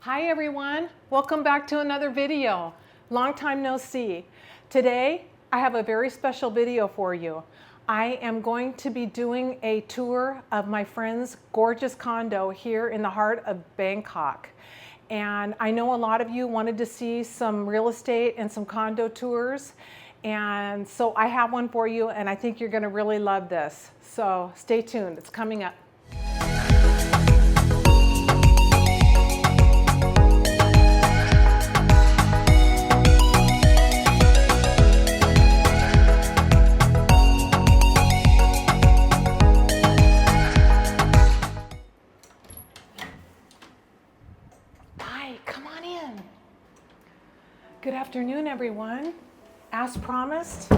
Hi everyone, welcome back to another video. Long time no see. Today I have a very special video for you. I am going to be doing a tour of my friend's gorgeous condo here in the heart of Bangkok. And I know a lot of you wanted to see some real estate and some condo tours. And so I have one for you and I think you're going to really love this. So stay tuned, it's coming up. Good afternoon, everyone. As promised,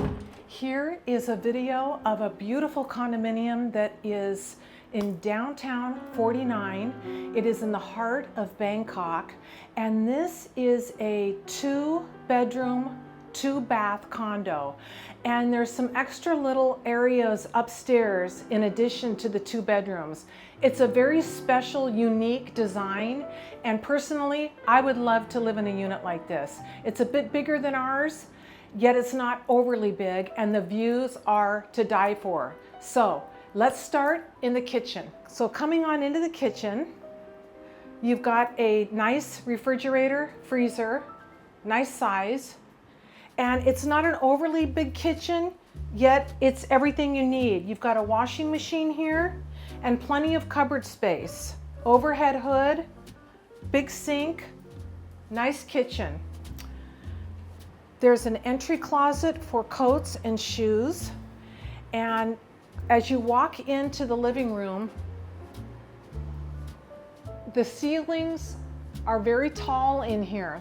here is a video of a beautiful condominium that is in downtown 49. It is in the heart of Bangkok, and this is a 2-bedroom, 2-bath condo. And there's some extra little areas upstairs in addition to the 2 bedrooms. It's a very special, unique design, and personally, I would love to live in a unit like this. It's a bit bigger than ours, yet it's not overly big, and the views are to die for. So let's start in the kitchen. So coming on into the kitchen, you've got a nice refrigerator, freezer, nice size. And it's not an overly big kitchen, yet it's everything you need. You've got a washing machine here and plenty of cupboard space. Overhead hood, big sink, nice kitchen. There's an entry closet for coats and shoes. And as you walk into the living room, the ceilings are very tall in here.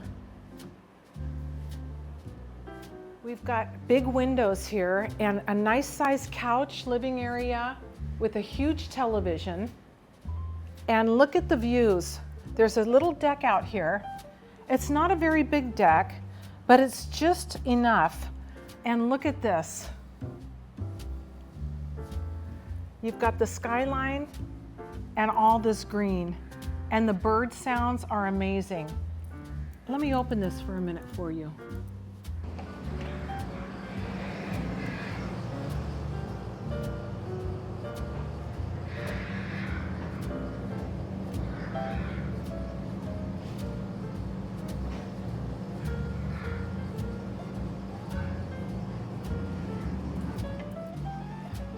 We've got big windows here and a nice sized couch living area with a huge television. And look at the views. There's a little deck out here. It's not a very big deck, but it's just enough. And look at this. You've got the skyline and all this green. And the bird sounds are amazing. Let me open this for a minute for you.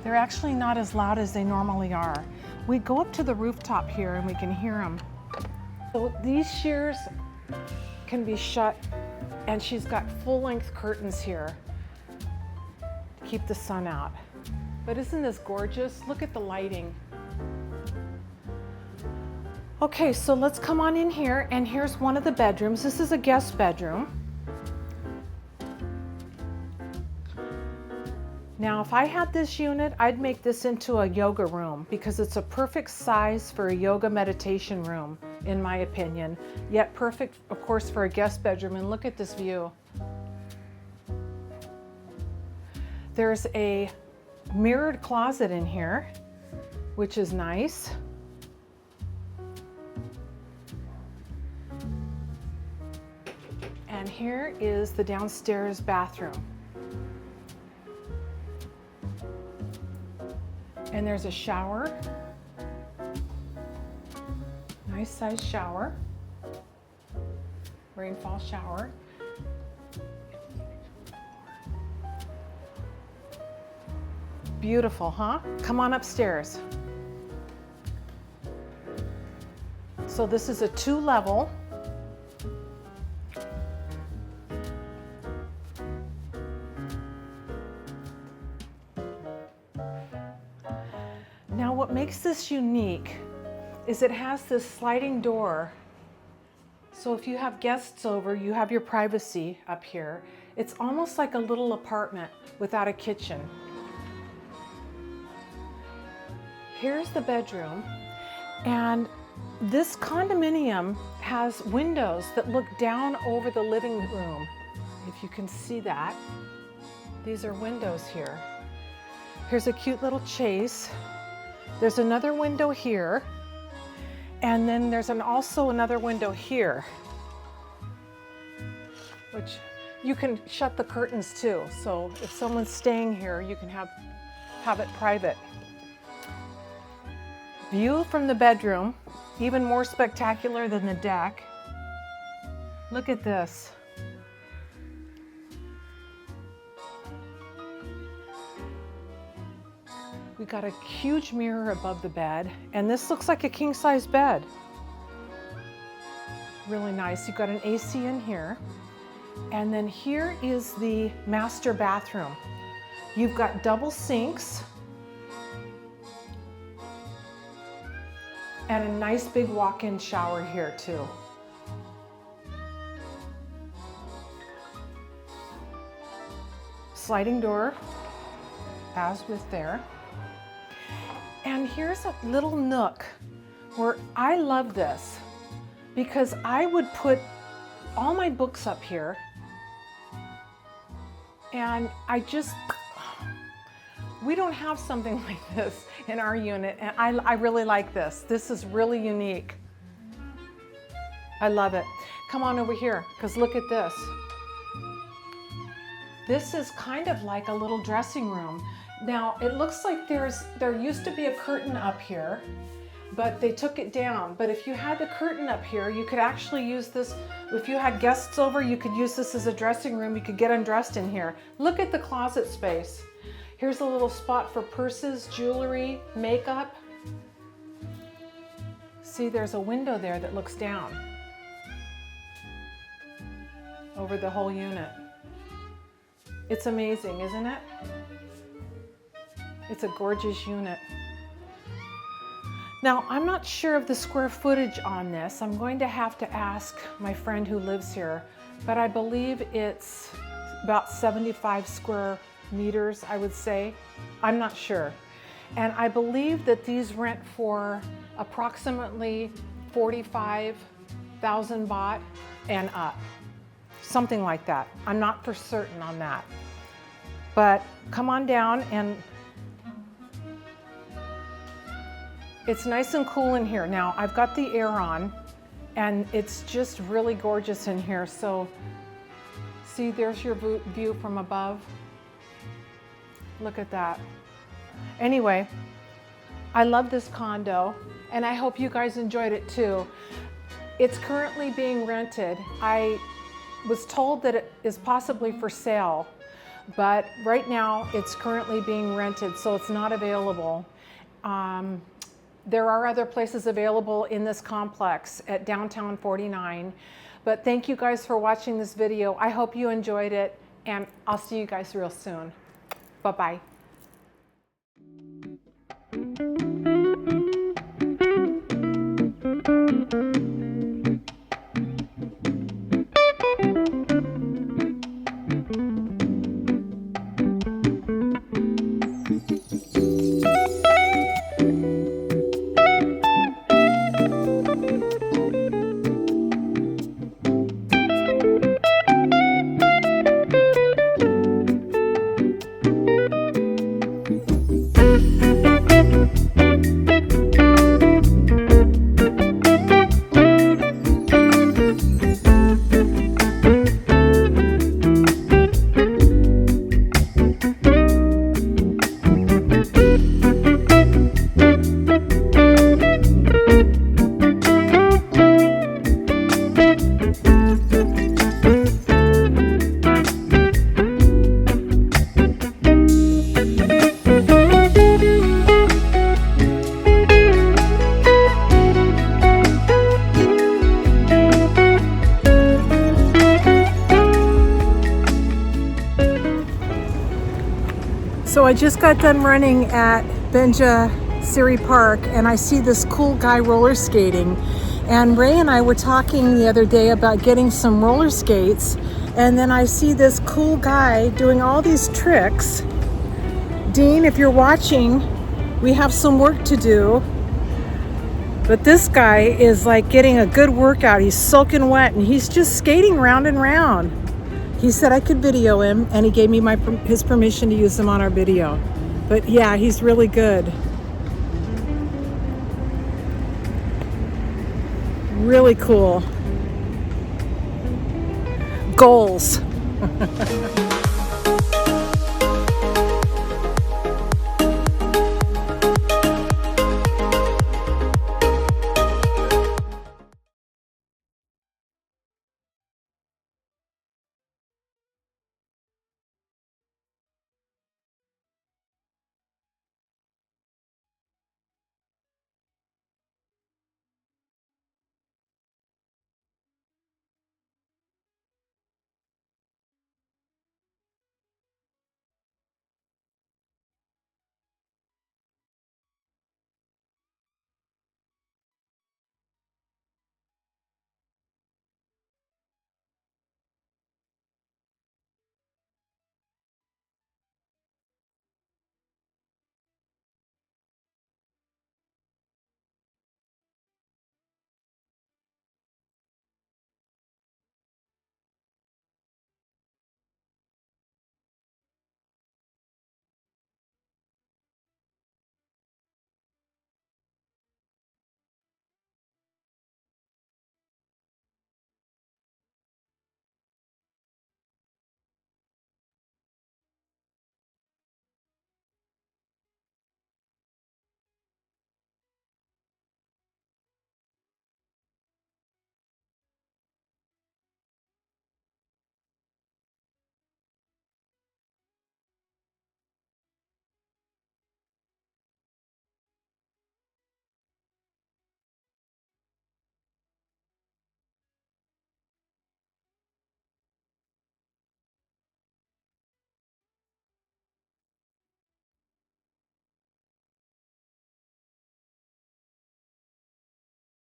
They're actually not as loud as they normally are. We go up to the rooftop here and we can hear them. So these shears can be shut, and she's got full-length curtains here to keep the sun out. But isn't this gorgeous? Look at the lighting. Okay, so let's come on in here, and here's one of the bedrooms. This is a guest bedroom. Now, if I had this unit, I'd make this into a yoga room because it's a perfect size for a yoga meditation room, in my opinion, yet perfect, of course, for a guest bedroom. And look at this view. There's a mirrored closet in here, which is nice. And here is the downstairs bathroom. And there's a shower, nice size shower, rainfall shower. Beautiful, huh? Come on upstairs. So this is a 2-level. Now what makes this unique is it has this sliding door. So if you have guests over, you have your privacy up here. It's almost like a little apartment without a kitchen. Here's the bedroom, and this condominium has windows that look down over the living room. If you can see that, these are windows here. Here's a cute little chase. There's another window here, And then there's also another window here, which you can shut the curtains too. So if someone's staying here, you can have it private. View from the bedroom, even more spectacular than the deck. Look at this. We got a huge mirror above the bed, and this looks like a king-size bed. Really nice. You've got an AC in here. And then here is the master bathroom. You've got double sinks and a nice big walk-in shower here too. Sliding door, as with there. And here's a little nook where I love this because I would put all my books up here, and we don't have something like this in our unit, and I really like this. This is really unique. I love it. Come on over here, because look at this. This is kind of like a little dressing room. Now, it looks like there used to be a curtain up here, but they took it down. But if you had the curtain up here, you could actually use this. If you had guests over, you could use this as a dressing room. You could get undressed in here. Look at the closet space. Here's a little spot for purses, jewelry, makeup. See, there's a window there that looks down over the whole unit. It's amazing, isn't it? It's a gorgeous unit. Now, I'm not sure of the square footage on this. I'm going to have to ask my friend who lives here, but I believe it's about 75 square meters, I would say. I'm not sure. And I believe that these rent for approximately 45,000 baht and up. Something like that. I'm not for certain on that. But come on down, and it's nice and cool in here. Now, I've got the air on, and it's just really gorgeous in here. So, see, there's your view from above. Look at that. Anyway, I love this condo, and I hope you guys enjoyed it too. It's currently being rented. I was told that it is possibly for sale, but right now it's currently being rented, so it's not available. There are other places available in this complex at downtown 49. But thank you guys for watching this video. I hope you enjoyed it, and I'll see you guys real soon. Bye-bye. So I just got done running at Benja Siri Park, and I see this cool guy roller skating. And Ray and I were talking the other day about getting some roller skates, and then I see this cool guy doing all these tricks. Dean, if you're watching, we have some work to do. But this guy is like getting a good workout. He's soaking wet, and he's just skating round and round. He said I could video him, and he gave me his permission to use him on our video. But yeah, he's really good. Really cool. Goals.